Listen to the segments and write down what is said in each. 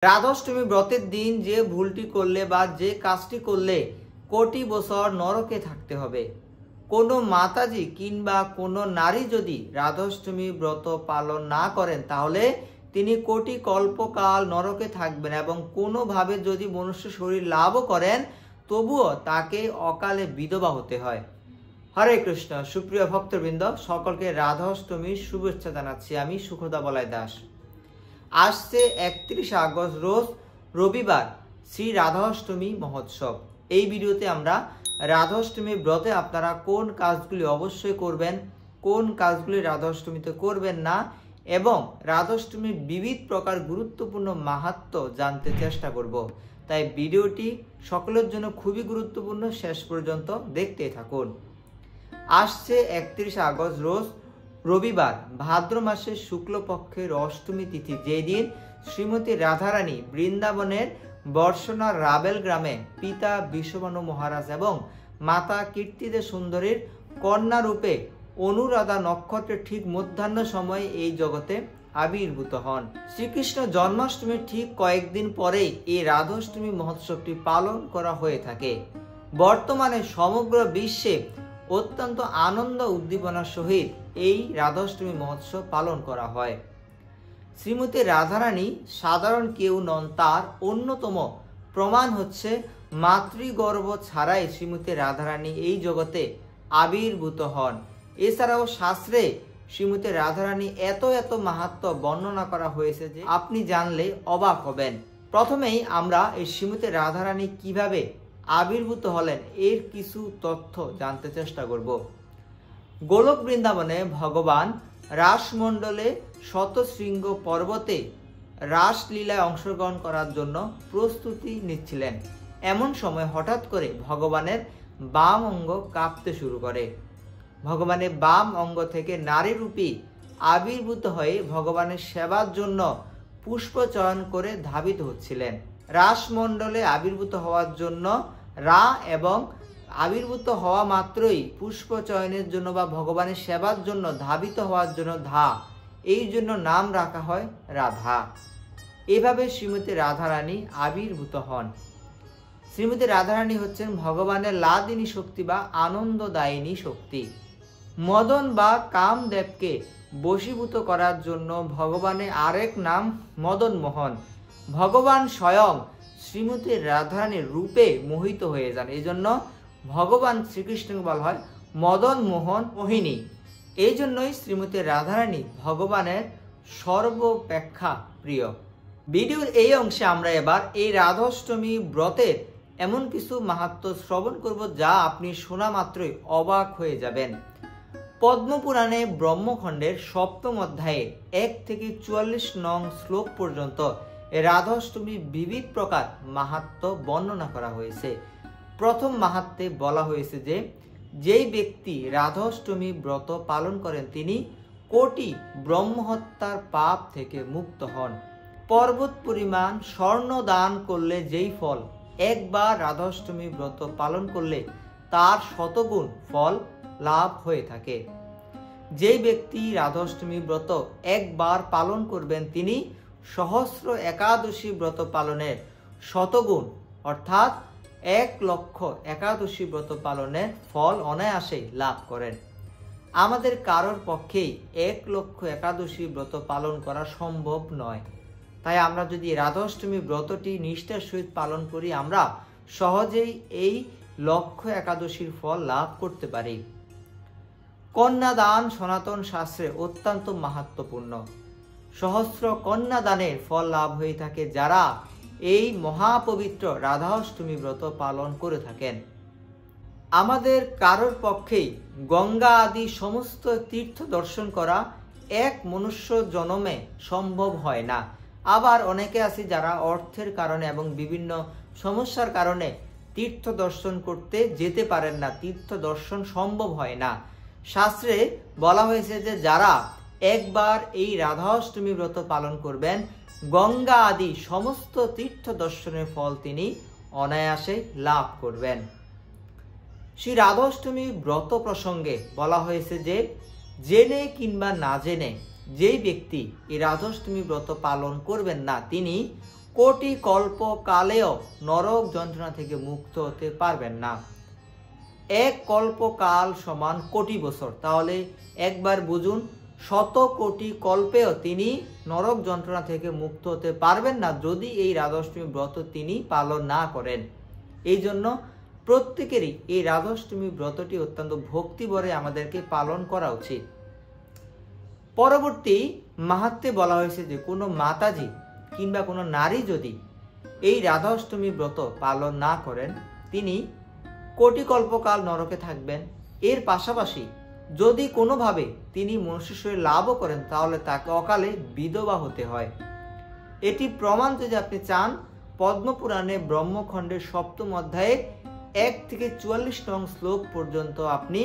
রাধাষ্টমী ব্রতের দিন যে ভুলটি করলে বা যে কাজটি করলে কোটি বছর নরকে থাকতে হবে। কোনো মাতাজি কিংবা কোনো নারী যদি রাধাষ্টমী ব্রত পালন না করেন তাহলে তিনি কোটি কল্পকাল নরকে থাকবেন এবং কোনোভাবে যদি মনুষ্য শরীর লাভও করেন তবুও তাকে অকালে বিধবা হতে হয়। হরে কৃষ্ণ। সুপ্রিয় ভক্তবৃন্দ, সকলকে রাধাষ্টমীর শুভেচ্ছা জানাচ্ছি। আমি সুখদা বলাই দাস। আসছে 31 আগস্ট রোজ রবিবার শ্রী রাধাষ্টমী মহোৎসব। এই ভিডিওতে আমরা রাধাষ্টমী ব্রতে আপনারা কোন কাজগুলি অবশ্যই করবেন, কোন কাজগুলি রাধাষ্টমীতে করবেন না এবং রাধাষ্টমীর বিবিধ প্রকার গুরুত্বপূর্ণ মাহাত্ম্য জানতে চেষ্টা করব। তাই ভিডিওটি সকলের জন্য খুবই গুরুত্বপূর্ণ, শেষ পর্যন্ত দেখতে থাকুন। আসছে 31 আগস্ট রোজ রবিবার ভাদ্র মাসের শুক্লপক্ষের অষ্টমী তিথি, যেদিন শ্রীমতী রাধারানী বৃন্দাবনের বর্ষণার রাবেল গ্রামে পিতা বিশ্ববানু মহারাজ এবং মাতা কীর্তিদে সুন্দরীর কন্যা রূপে অনুরাধা নক্ষত্রের ঠিক মধ্যাহ্ন সময়ে এই জগতে আবির্ভূত হন। শ্রীকৃষ্ণ জন্মাষ্টমীর ঠিক কয়েকদিন পরেই এই রাধাষ্টমী মহোৎসবটি পালন করা হয়ে থাকে। বর্তমানে সমগ্র বিশ্বে অত্যন্ত আনন্দ উদ্দীপনার সহিত এই রাধাষ্টমী মহোৎসব পালন করা হয়। শ্রীমতী রাধারানী সাধারণ কেউ নন, তার অন্যতম প্রমাণ হচ্ছে মাতৃগর্ভ ছাড়াই শ্রীমতী রাধারানী এই জগতে আবির্ভূত হন। এছাড়াও শাস্ত্রে শ্রীমতী রাধারানী এত মাহাত্ম্য বর্ণনা করা হয়েছে যে আপনি জানলে অবাক হবেন। প্রথমেই আমরা এই শ্রীমতী রাধারানী কিভাবে আবির্ভূত হলেন এর কিছু তথ্য জানতে চেষ্টা করব। গোলক বৃন্দাবনে ভগবান রাসমণ্ডলে শতশৃঙ্গ পর্বতে রাসলীলায় অংশগ্রহণ করার জন্য প্রস্তুতি নিচ্ছিলেন। এমন সময় হঠাৎ করে ভগবানের বাম অঙ্গ কাঁপতে শুরু করে। ভগবানের বাম অঙ্গ থেকে নারী রূপী আবির্ভূত হয়ে ভগবানের সেবার জন্য পুষ্প চয়ন করে ধাবিত হচ্ছিলেন। রাসমণ্ডলে আবির্ভূত হওয়ার জন্য রা এবং আবির্ভূত হওয়া মাত্রই পুষ্প চয়নের জন্য বা ভগবানের সেবার জন্য ধাবিত হওয়ার জন্য ধা, এই জন্য নাম রাখা হয় রাধা। এভাবে শ্রীমতী রাধারানী আবির্ভূত হন। শ্রীমতী রাধারানী হচ্ছেন ভগবানের লাদিনী শক্তি বা আনন্দদায়িনী শক্তি। মদন বা কামদেবকে বশীভূত করার জন্য ভগবানের আরেক নাম মদন মোহন। ভগবান স্বয়ং শ্রীমতী রাধারানীর রূপে মোহিত হয়ে যান, এই জন্য ভগবান শ্রীকৃষ্ণকে বলা হয় মদন মোহন মোহিনী। এই জন্যই শ্রীমতী রাধারানী ভগবানের সর্বাপেক্ষা প্রিয়। ভিডিওর এই অংশে আমরা এবার এই রাধাষ্টমী ব্রতের এমন কিছু মাহাত্ম্য শ্রবণ করব যা আপনি শোনা মাত্রই অবাক হয়ে যাবেন। পদ্মপুরাণে ব্রহ্মখণ্ডের 7ম অধ্যায়ে 1 থেকে 44 নং শ্লোক পর্যন্ত রাধাষ্টমীর বিবিধ প্রকার মাহাত্ম্য বর্ণনা করা হয়েছে। প্রথম মাহাত্ম্যে বলা হয়েছে যে যেই ব্যক্তি রাধাষ্টমী ব্রত পালন করেন তিনি কোটি ব্রহ্মহত্যার পাপ থেকে মুক্ত হন। পর্বত পরিমাণ স্বর্ণ দান করলে যেই ফল একবার রাধাষ্টমী ব্রত পালন করলে তার শতগুণ ফল লাভ হয়ে থাকে। যেই ব্যক্তি রাধাষ্টমী ব্রত একবার পালন করবেন তিনি সহস্র একাদশী ব্রত পালনের শতগুণ অর্থাৎ 1 লক্ষ একাদশী ব্রত পালনের ফল অনায়াসেই লাভ করেন। আমাদের কারোর পক্ষেই 1 লক্ষ একাদশী ব্রত পালন করা সম্ভব নয়। তাই আমরা যদি রাধাষ্টমী ব্রতটি নিষ্ঠার সহিত পালন করি আমরা সহজেই এই লক্ষ একাদশীর ফল লাভ করতে পারি। কন্যাদান সনাতন শাস্ত্রে অত্যন্ত মাহাত্ম্যপূর্ণ। সহস্র কন্যাদানের ফল লাভ হয়ে থাকে যারা এই মহাপবিত্র রাধাষ্টমী ব্রত পালন করে থাকেন। আমাদের কারোর পক্ষেই গঙ্গা আদি সমস্ত তীর্থ দর্শন করা এক মনুষ্য জন্মে সম্ভব হয় না। আবার অনেকে আছে যারা অর্থের কারণে এবং বিভিন্ন সমস্যার কারণে তীর্থ দর্শন করতে যেতে পারেন না, তীর্থ দর্শন সম্ভব হয় না। শাস্ত্রে বলা হয়েছে যে যারা একবার এই রাধাষ্টমী ব্রত পালন করবেন গঙ্গা আদি সমস্ত তীর্থ দর্শনের ফল তিনি অনায়াসে লাভ করবেন। শ্রী রাধাষ্টমী ব্রত প্রসঙ্গে বলা হয়েছে যে জেনে কিংবা না জেনে যেই ব্যক্তি এই রাধাষ্টমী ব্রত পালন করবেন না তিনি কোটি কল্প কালেও নরক যন্ত্রণা থেকে মুক্ত হতে পারবেন না। এক কল্পকাল সমান কোটি বছর, তাহলে একবার বুঝুন, 100 কোটি কল্পেও তিনি নরক যন্ত্রণা থেকে মুক্ত হতে পারবেন না যদি এই রাধাষ্টমী ব্রত তিনি পালন না করেন। এই জন্য প্রত্যেকেরই এই রাধাষ্টমী ব্রতটি অত্যন্ত ভক্তিভরে আমাদেরকে পালন করা উচিত। পরবর্তী মাহাত্ম্যে বলা হয়েছে যে কোনো মাতাজি কিংবা কোনো নারী যদি এই রাধাষ্টমী ব্রত পালন না করেন তিনি কোটি কল্পকাল নরকে থাকবেন। এর পাশাপাশি যদি কোনোভাবে তিনি মনুষ্য শরীর লাভও করেন তাহলে তাকে অকালে বিধবা হতে হয়। এটি প্রমাণ যদি আপনি চান, পদ্মপুরাণে ব্রহ্মখণ্ডের 7ম অধ্যায়ে 1 থেকে 44 নং শ্লোক পর্যন্ত আপনি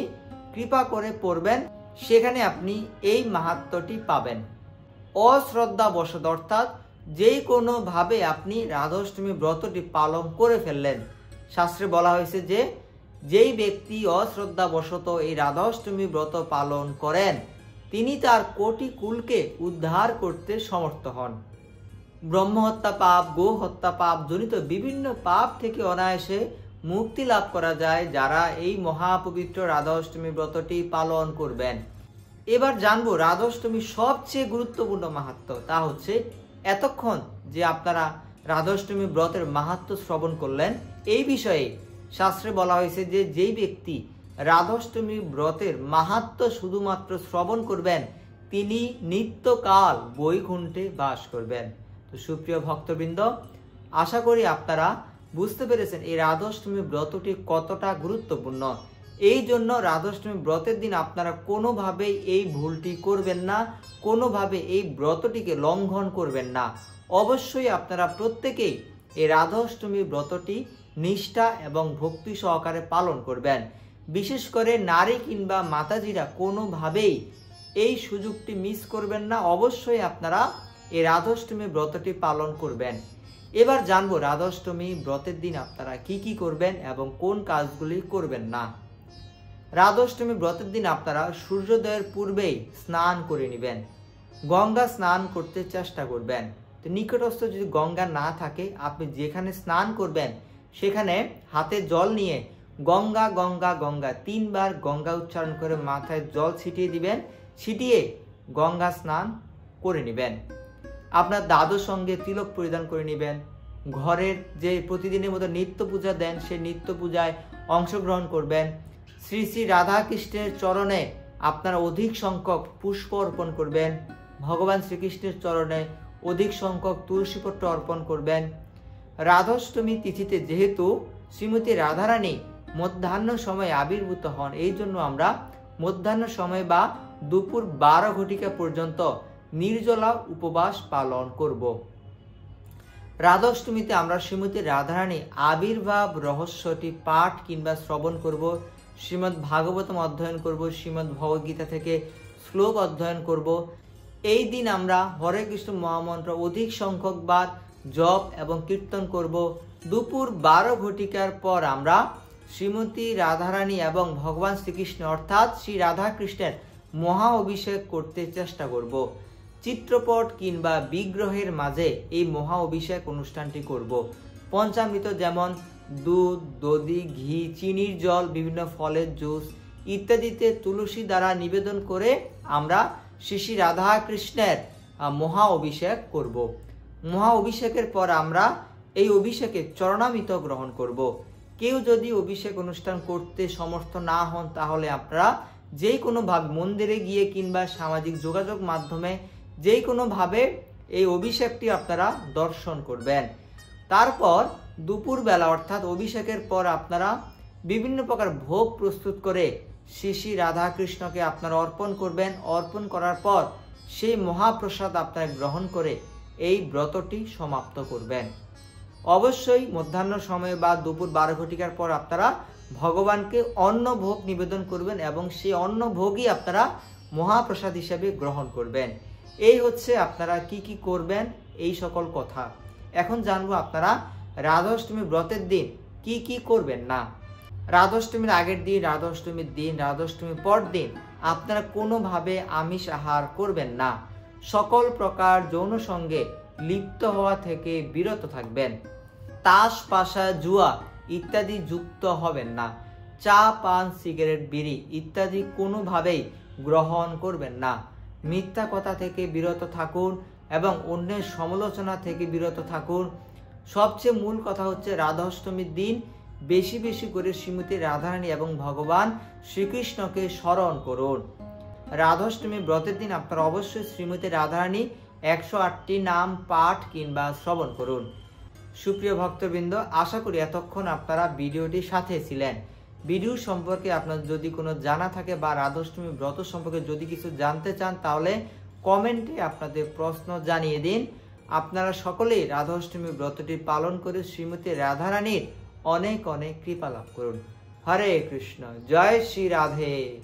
কৃপা করে পড়বেন, সেখানে আপনি এই মাহাত্ম্যটি পাবেন। অশ্রদ্ধাবশত অর্থাৎ যেই কোনোভাবে আপনি রাধাষ্টমী ব্রতটি পালন করে ফেললেন, শাস্ত্রে বলা হয়েছে যে যেই ব্যক্তি অশ্রদ্ধাবশত এই রাধাষ্টমী ব্রত পালন করেন তিনি তার কোটি কুলকে উদ্ধার করতে সমর্থ হন। ব্রহ্মহত্যা পাপ, গো হত্যা পাপ জনিত বিভিন্ন পাপ থেকে অনায়াসে মুক্তি লাভ করা যায় যারা এই মহাপবিত্র রাধাষ্টমী ব্রতটি পালন করবেন। এবার জানবো রাধাষ্টমীর সবচেয়ে গুরুত্বপূর্ণ মাহাত্ম্য, তা হচ্ছে এতক্ষণ যে আপনারা রাধাষ্টমী ব্রতের মাহাত্ম্য শ্রবণ করলেন, এই বিষয়ে শাস্ত্রে বলা হয়েছে যে যেই ব্যক্তি রাধাষ্টমী ব্রতের মাহাত্ম্য শুধুমাত্র শ্রবণ করবেন তিনি নিত্যকাল বৈকুণ্ঠে বাস করবেন। তো সুপ্রিয় ভক্তবৃন্দ, আশা করি আপনারা বুঝতে পেরেছেন এই রাধাষ্টমী ব্রতটি কতটা গুরুত্বপূর্ণ। এই জন্য রাধাষ্টমী ব্রতের দিন আপনারা কোনোভাবেই এই ভুলটি করবেন না, কোনোভাবে এই ব্রতটিকে লঙ্ঘন করবেন না। অবশ্যই আপনারা প্রত্যেকেই এই রাধাষ্টমী ব্রতটি নিষ্ঠা এবং ভক্তি সহকারে পালন করবেন। বিশেষ করে নারী কিংবা মাতাজিরা কোনোভাবেই এই সুযোগটি মিস করবেন না, অবশ্যই আপনারা এই রাধাষ্টমী ব্রতটি পালন করবেন। এবার জানবো রাধাষ্টমী ব্রতের দিন আপনারা কি কি করবেন এবং কোন কাজগুলি করবেন না। রাধাষ্টমী ব্রতের দিন আপনারা সূর্যোদয়ের পূর্বেই স্নান করে নেবেন, গঙ্গা স্নান করতে চেষ্টা করবেন। তো নিকটস্থ যদি গঙ্গা না থাকে আপনি যেখানে স্নান করবেন সেখানে হাতে জল নিয়ে গঙ্গা গঙ্গা গঙ্গা 3 বার গঙ্গা উচ্চারণ করে মাথায় জল ছিটিয়ে দিবেন, ছিটিয়ে গঙ্গা স্নান করে নেবেন। আপনার দাদুর সঙ্গে তিলক পরিধান করে নেবেন। ঘরের যে প্রতিদিনের মতো নিত্য পূজা দেন সেই নিত্য পূজায় অংশগ্রহণ করবেন। শ্রী শ্রী রাধা কৃষ্ণের চরণে আপনারা অধিক সংখ্যক পুষ্প অর্পণ করবেন। ভগবান শ্রীকৃষ্ণের চরণে অধিক সংখ্যক তুলসীপত্র অর্পণ করবেন। রাধাষ্টমী তিথিতে যেহেতু শ্রীমতী রাধারানী মধ্যাহ্ন সময়ে আবির্ভূত হন, এই জন্য আমরা মধ্যাহ্ন সময় বা দুপুর 12 ঘটিকা পর্যন্ত নির্জলা উপবাস পালন করব। রাধাষ্টমীতে আমরা শ্রীমতী রাধারানী আবির্ভাব রহস্যটি পাঠ কিংবা শ্রবণ করব, শ্রীমদ্ ভাগবতম অধ্যয়ন করব, শ্রীমদ্ ভগবদ্গীতা থেকে শ্লোক অধ্যয়ন করব। এই দিন আমরা হরে কৃষ্ণ মহামন্ত্র অধিক সংখ্যক বার জপ এবং কীর্তন করব। দুপুর 12 ঘটিকার পর আমরা শ্রীমতী রাধারানী এবং ভগবান শ্রীকৃষ্ণ অর্থাৎ শ্রী রাধা কৃষ্ণের মহা অভিষেক করতে চেষ্টা করব। চিত্রপট কিংবা বিগ্রহের মাঝে এই মহা অভিষেক অনুষ্ঠানটি করব। পঞ্চামৃত যেমন দুধ, দধি, ঘি, চিনির জল, বিভিন্ন ফলের জুস ইত্যাদিতে তুলসী দ্বারা নিবেদন করে আমরা শ্রী শ্রী রাধা কৃষ্ণের মহা অভিষেক করব। মহা অভিষেকের পর আমরা এই অভিষেকে চরণামৃত গ্রহণ করব। কেউ যদি অভিষেক অনুষ্ঠান করতে সমর্থ না হন তাহলে আপনারা যে কোনোভাবে মন্দিরে গিয়ে কিংবা সামাজিক যোগাযোগ মাধ্যমে যে কোনোভাবে এই অভিষেকটি আপনারা দর্শন করবেন। তারপর দুপুরবেলা অর্থাৎ অভিষেকের পর আপনারা বিভিন্ন প্রকার ভোগ প্রস্তুত করে শ্রী শ্রী রাধা কৃষ্ণকে আপনারা অর্পণ করবেন। অর্পণ করার পর সেই মহাপ্রসাদ আপনারা গ্রহণ করে এই ব্রতটি সমাপ্ত করবেন। অবশ্যই মধ্যাহ্ন সময় বা দুপুর 12 ঘটিকার পর আপনারা ভগবানকে অন্ন ভোগ নিবেদন করবেন এবং সেই অন্ন ভোগই আপনারা মহাপ্রসাদ হিসেবে গ্রহণ করবেন। এই হচ্ছে আপনারা কি কি করবেন এই সকল কথা। এখন জানবো আপনারা রাধাষ্টমী ব্রতের দিন কি কি করবেন না। রাধাষ্টমীর আগের দিন, রাধাষ্টমীর দিন, রাধাষ্টমীর পর দিন আপনারা কোনোভাবে আমিষ আহার করবেন না। সকল প্রকার যৌন সঙ্গে লিপ্ত হওয়া থেকে বিরত থাকবেন। তাস, পাশা, জুয়া ইত্যাদি যুক্ত হবেন না। চা, পান, সিগারেট, বিড়ি ইত্যাদি কোনোভাবেই গ্রহণ করবেন না। মিথ্যা কথা থেকে বিরত থাকুন এবং অন্যের সমালোচনা থেকে বিরত থাকুন। সবচেয়ে মূল কথা হচ্ছে রাধাষ্টমীর দিন বেশি বেশি করে শ্রীমতী রাধারানী এবং ভগবান শ্রীকৃষ্ণকে স্মরণ করুন। রাধাষ্টমী ব্রতের দিন আপনারা অবশ্যই শ্রীমতী রাধারানী 108টি নাম পাঠ কিংবা শ্রবণ করুন। সুপ্রিয় ভক্তবৃন্দ, আশা করি এতক্ষণ আপনারা ভিডিওটির সাথে ছিলেন। ভিডিও সম্পর্কে আপনার যদি কোনো জানা থাকে বা রাধাষ্টমী ব্রত সম্পর্কে যদি কিছু জানতে চান তাহলে কমেন্টে আপনাদের প্রশ্ন জানিয়ে দিন। আপনারা সকলেই রাধাষ্টমী ব্রতটি পালন করে শ্রীমতী রাধারানীর অনেক অনেক কৃপা লাভ করুন। হরে কৃষ্ণ, জয় শ্রী রাধে।